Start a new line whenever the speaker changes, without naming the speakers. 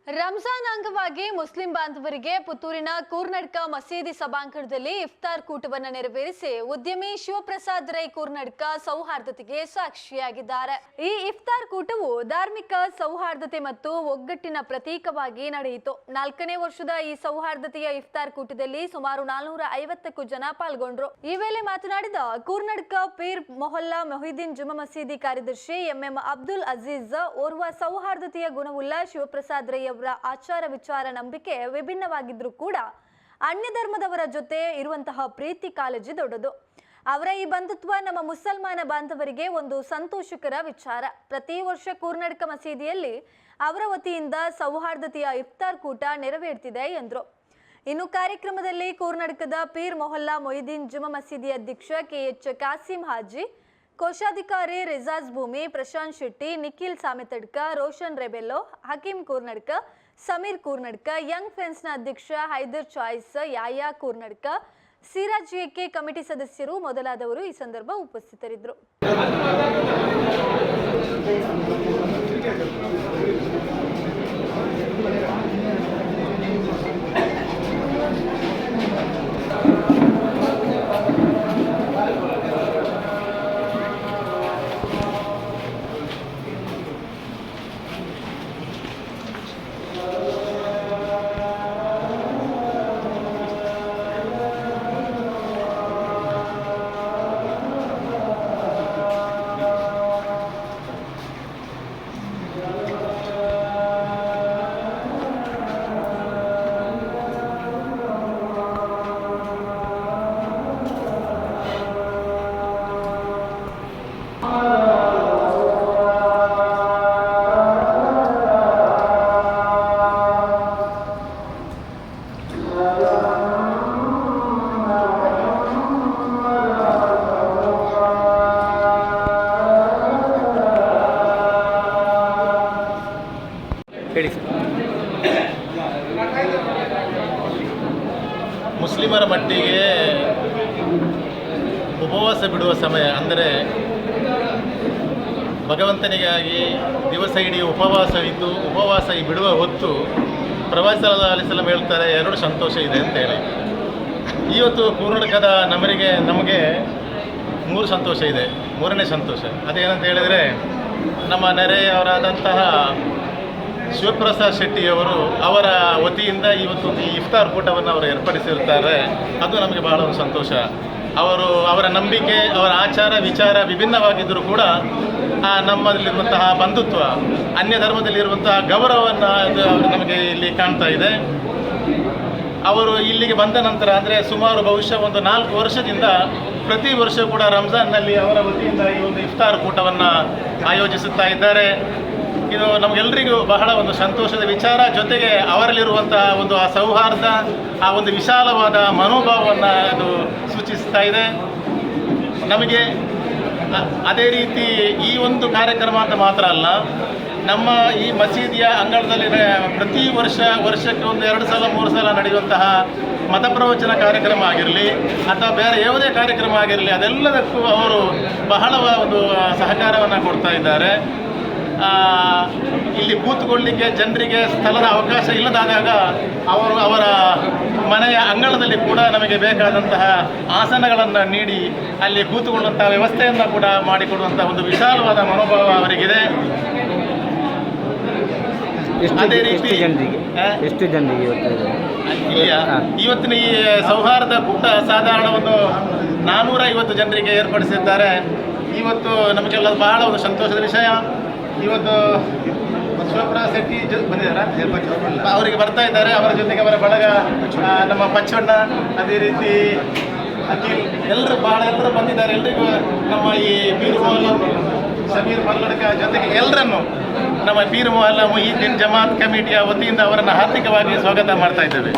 ರಂಜಾನ್ ಅಂಗವಾಗಿ ಮುಸ್ಲಿಂ ಬಾಂಧವರಿಗೆ ಪುತ್ತೂರಿನ ಕೂರ್ನಡ್ಕ ಮಸೀದಿ ಸಭಾಂಗಣದಲ್ಲಿ ಇಫ್ತಾರ್ ಕೂಟವನ್ನು ನೆರವೇರಿಸಿ ಉದ್ಯಮಿ ಶಿವಪ್ರಸಾದ್ ರೈ ಕೂರ್ನಡ್ಕ ಸೌಹಾರ್ದತೆಗೆ ಸಾಕ್ಷಿಯಾಗಿದ್ದಾರೆ. ಈ ಇಫ್ತಾರ್ ಕೂಟವು ಧಾರ್ಮಿಕ ಸೌಹಾರ್ದತೆ ಮತ್ತು ಒಗ್ಗಟ್ಟಿನ ಪ್ರತೀಕವಾಗಿ ನಡೆಯಿತು. 4ನೇ ವರ್ಷದ ಈ ಸೌಹಾರ್ದತೆಯ ಇಫ್ತಾರ್ ಕೂಟದಲ್ಲಿ ಸುಮಾರು 450ಕ್ಕೂ ಜನ ಪಾಲ್ಗೊಂಡ್ರು. ಈ ವೇಳೆ ಮಾತನಾಡಿದ ಕೂರ್ನಡ್ಕ ಪೀರ್ ಮೊಹಲ್ಲಾ ಮೊಹಿದ್ದೀನ್ ಜುಮಾ ಮಸೀದಿ ಕಾರ್ಯದರ್ಶಿ ಎಂಎಂ ಅಬ್ದುಲ್ ಅಜೀಜ್, ಓರ್ವ ಸೌಹಾರ್ದತೆಯ ಗುಣವುಳ್ಳ ಶಿವಪ್ರಸಾದ್ ರೈ ಅವರ ಆಚಾರ ವಿಚಾರ ನಂಬಿಕೆ ವಿಭಿನ್ನವಾಗಿದ್ರೂ ಕೂಡ ಅನ್ಯ ಧರ್ಮದವರ ಜೊತೆ ಇರುವಂತಹ ಪ್ರೀತಿ ಕಾಳಜಿ ದೊಡ್ಡದು. ಅವರ ಈ ಬಂಧುತ್ವ ನಮ್ಮ ಮುಸಲ್ಮಾನ ಬಾಂಧವರಿಗೆ ಒಂದು ಸಂತೋಷಕರ ವಿಚಾರ. ಪ್ರತಿ ವರ್ಷ ಕೂರ್ನಡ್ಕ ಮಸೀದಿಯಲ್ಲಿ ಅವರ ವತಿಯಿಂದ ಸೌಹಾರ್ದತೆಯ ಇಫ್ತಾರ್ ಕೂಟ ನೆರವೇರ್ತಿದೆ ಎಂದರು. ಇನ್ನು ಕಾರ್ಯಕ್ರಮದಲ್ಲಿ ಕೂರ್ನಡ್ಕದ ಪೀರ್ ಮೊಹಲ್ಲಾ ಮೊಹಿದ್ದೀನ್ ಜುಮಾ ಮಸೀದಿ ಅಧ್ಯಕ್ಷ ಕೆಎಚ್ ಕಾಸಿಂ ಹಾಜಿ, ಕೋಶಾಧಿಕಾರಿ ರಿಜಾಜ್ ಭೂಮಿ, ಪ್ರಶಾಂತ್ ಶೆಟ್ಟಿ, ನಿಖಿಲ್ ಸಾಮೆತಡ್ಕ, ರೋಷನ್ ರೆಬೆಲ್ಲೋ, ಹಕೀಂ ಕೂರ್ನಡ್ಕ, ಸಮೀರ್ ಕೂರ್ನಡ್ಕ, ಯಂಗ್ ಫ್ರೆಂಡ್ಸ್ನ ಅಧ್ಯಕ್ಷ Haider Choice, Yaya Koornadka, Siraj AK committee ಸದಸ್ಯರು ಮೊದಲಾದವರು ಈ ಸಂದರ್ಭ ಉಪಸ್ಥಿತರಿದ್ದರು.
ಮುಸ್ಲಿಮರ ಮಟ್ಟಿಗೆ ಉಪವಾಸ ಬಿಡುವ ಸಮಯ ಅಂದರೆ ಭಗವಂತನಿಗಾಗಿ ದಿವಸ ಇಡೀ ಉಪವಾಸವಿದ್ದು ಉಪವಾಸ ಬಿಡುವ ಹೊತ್ತು ಪ್ರವಾದಿ ಸಲ್ಲಲ್ಲಾಹು ಅಲೈಹಿ ವಸಲ್ಲಂ ಹೇಳ್ತಾರೆ, ಎರಡು ಸಂತೋಷ ಇದೆ ಅಂತೇಳಿ. ಇವತ್ತು ಕೂರ್ನಡ್ಕದ ನಮಗೆ 3 ಸಂತೋಷ ಇದೆ. 3ನೇ ಸಂತೋಷ ಅದೇನಂತ ಹೇಳಿದರೆ, ನಮ್ಮ ನೆರೆಯವರಾದಂತಹ ಶಿವಪ್ರಸಾದ್ ಶೆಟ್ಟಿಯವರು ಅವರ ವತಿಯಿಂದ ಇವತ್ತು ಈ ಇಫ್ತಾರ್ ಕೂಟವನ್ನು ಅವರು ಏರ್ಪಡಿಸಿರ್ತಾರೆ. ಅದು ನಮಗೆ ಬಹಳ ಒಂದು ಸಂತೋಷ. ಅವರ ನಂಬಿಕೆ, ಅವರ ಆಚಾರ ವಿಚಾರ ವಿಭಿನ್ನವಾಗಿದ್ದರೂ ಕೂಡ ನಮ್ಮಲ್ಲಿರುವಂತಹ ಬಂಧುತ್ವ, ಅನ್ಯ ಧರ್ಮದಲ್ಲಿರುವಂತಹ ಗೌರವವನ್ನು ಅವರು ನಮಗೆ ಇಲ್ಲಿ ಕಾಣ್ತಾ ಇದೆ. ಅವರು ಇಲ್ಲಿಗೆ ಬಂದ ನಂತರ ಅಂದರೆ ಸುಮಾರು ಬಹುಶಃ ಒಂದು 4 ವರ್ಷದಿಂದ ಪ್ರತಿ ವರ್ಷ ಕೂಡ ರಂಜಾನ್ನಲ್ಲಿ ಅವರ ವತಿಯಿಂದ ಈ ಒಂದು ಇಫ್ತಾರ್ ಕೂಟವನ್ನು ಆಯೋಜಿಸುತ್ತಾ ಇದ್ದಾರೆ. ಇದು ನಮಗೆಲ್ಲರಿಗೂ ಬಹಳ ಒಂದು ಸಂತೋಷದ ವಿಚಾರ. ಜೊತೆಗೆ ಅವರಲ್ಲಿರುವಂತಹ ಒಂದು ಆ ಸೌಹಾರ್ದ, ಆ ಒಂದು ವಿಶಾಲವಾದ ಮನೋಭಾವವನ್ನು ಅದು ಸೂಚಿಸ್ತಾ ಇದೆ ನಮಗೆ. ಅದೇ ರೀತಿ ಈ ಒಂದು ಕಾರ್ಯಕ್ರಮ ಅಂತ ಮಾತ್ರ ಅಲ್ಲ, ನಮ್ಮ ಈ ಮಸೀದಿಯ ಅಂಗಳದಲ್ಲಿ ಪ್ರತಿ ವರ್ಷಕ್ಕೆ ಒಂದು 2 ಸಲ 3 ಸಲ ನಡೆಯುವಂತಹ ಮತ ಪ್ರವಚನ ಕಾರ್ಯಕ್ರಮ ಆಗಿರಲಿ ಅಥವಾ ಬೇರೆ ಯಾವುದೇ ಕಾರ್ಯಕ್ರಮ ಆಗಿರಲಿ, ಅದೆಲ್ಲದಕ್ಕೂ ಅವರು ಬಹಳ ಒಂದು ಸಹಕಾರವನ್ನು ಕೊಡ್ತಾ ಇದ್ದಾರೆ. ಇಲ್ಲಿ ಕೂತ್ಕೊಳ್ಳಿಕ್ಕೆ ಜನರಿಗೆ ಸ್ಥಳದ ಅವಕಾಶ ಇಲ್ಲದಾದಾಗ ಅವರ ಮನೆಯ ಅಂಗಳದಲ್ಲಿ ಕೂಡ ನಮಗೆ ಬೇಕಾದಂತಹ ಆಸನಗಳನ್ನು ನೀಡಿ ಅಲ್ಲಿ ಕೂತುಕೊಳ್ಳುವಂತಹ ವ್ಯವಸ್ಥೆಯನ್ನು ಕೂಡ ಮಾಡಿಕೊಡುವಂಥ ಒಂದು ವಿಶಾಲವಾದ ಮನೋಭಾವ ಅವರಿಗಿದೆ. ಅದೇ ರೀತಿ
ಎಷ್ಟು ಜನರಿಗೆ
ಇವತ್ತಿನ ಈ ಸೌಹಾರ್ದ ಕೂಟ ಸಾಧಾರಣ ಒಂದು 450 ಜನರಿಗೆ ಏರ್ಪಡಿಸಿದ್ದಾರೆ. ಇವತ್ತು ನಮಗೆಲ್ಲ ಬಹಳ ಒಂದು ಸಂತೋಷದ ವಿಷಯ. ಇವತ್ತು ಶಿವಪ್ರಸಾದ್ ಶೆಟ್ಟಿ ಬಂದಿದ್ದಾರೆ, ಅವರಿಗೆ ಬರ್ತಾ ಇದ್ದಾರೆ. ಅವರ ಜೊತೆಗೆ ಅವರ ಬಳಗ, ನಮ್ಮ ಪಚ್ಚಣ್ಣ, ಅದೇ ರೀತಿ ಅಖಿಲ್, ಎಲ್ಲರೂ ಬಂದಿದ್ದಾರೆ. ಎಲ್ರಿಗೂ ನಮ್ಮ ಈ ಪೀರ್ ಮೊಹಲ್ಲಾ ಸಮೀರ್ ಮಲ್ಲಡ್ಕ ಜೊತೆಗೆ ಎಲ್ಲರನ್ನು ನಮ್ಮ ಪೀರ್ ಮೊಹಲ್ಲಾ ಮೊಹಿದ್ದೀನ್ ಜಮಾತ್ ಕಮಿಟಿಯ ವತಿಯಿಂದ ಅವರನ್ನು ಹಾರ್ದಿಕವಾಗಿ ಸ್ವಾಗತ ಮಾಡ್ತಾ ಇದ್ದೇವೆ.